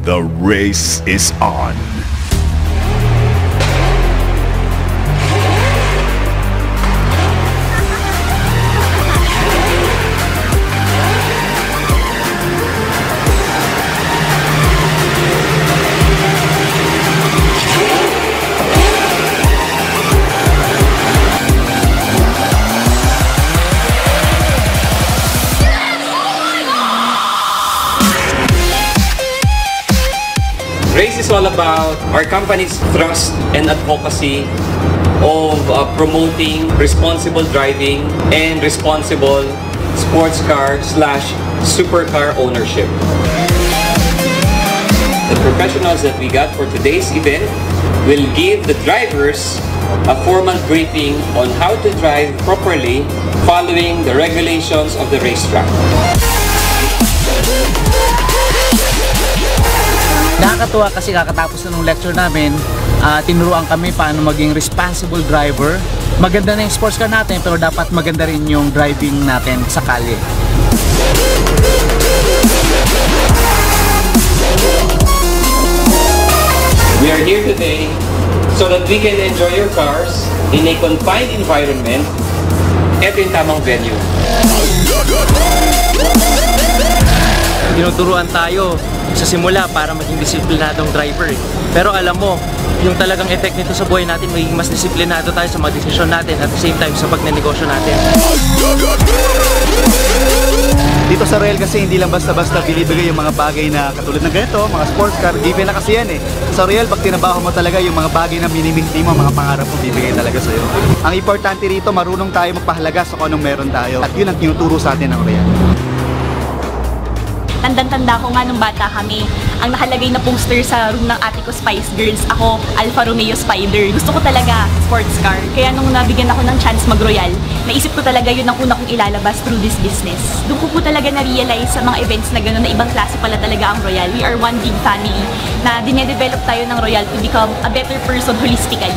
The race is on. Race is all about our company's thrust and advocacy of promoting responsible driving and responsible sports car/supercar ownership. The professionals that we got for today's event will give the drivers a formal briefing on how to drive properly following the regulations of the racetrack. Nakakatuwa kasi kakatapos na ng lecture namin, tinuruan kami paano maging responsible driver. Maganda na yung sports car natin pero dapat maganda rin yung driving natin sa kalye. We are here today so that we can enjoy your cars in a confined environment. Ito yung tamang venue. Tinuturuan tayo sa simula para maging disiplinadong driver. Pero alam mo, yung talagang effect nito sa buhay natin, magiging mas disiplinado tayo sa mga desisyon natin at the same time sa pagnenegosyo natin. Dito sa Royal kasi hindi lang basta-basta binibigay yung mga bagay na katulad ng ganito, mga sports car, given na kasi yan eh. Sa Royal, pag tinabaho mo talaga yung mga bagay na minimihti mo, mga pangarap mo, bibigay talaga sa'yo. Ang importante rito, marunong tayo magpahalaga sa kung anong meron tayo. At yun ang tinuturo sa atin ng Royal. Tandang-tanda ko nga nung bata kami, ang nakalagay na poster sa room ng ate ko, Spice Girls, ako, Alfa Romeo Spider. Gusto ko talaga sports car. Kaya nung nabigyan ako ng chance mag-Royal, naisip ko talaga yun ang una kong ilalabas through this business. Doon ko po talaga na-realize sa mga events na gano'n na ibang klase pala talaga ang Royal. We are one big family na dinedevelop tayo ng Royal to become a better person holistically.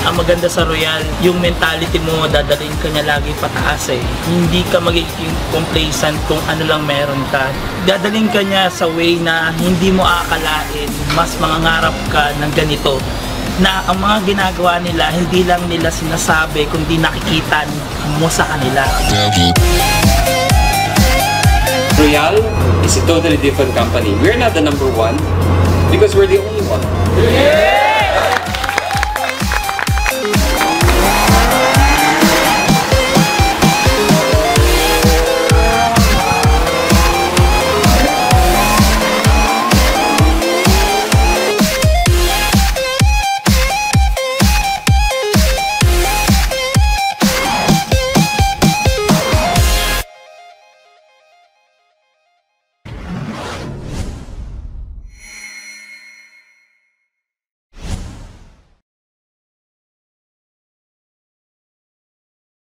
Ang maganda sa Royal, yung mentality mo, dadalhin ka niya lagi pataas eh. Hindi ka magiging complacent kung ano lang meron ka. Dadalhin ka niya sa way na hindi mo aakalain, mas mangangarap ka ng ganito. Na ang mga ginagawa nila, hindi lang nila sinasabi, kundi nakikita mo sa kanila. Royal is a totally different company. We're not the number one because we're the only one.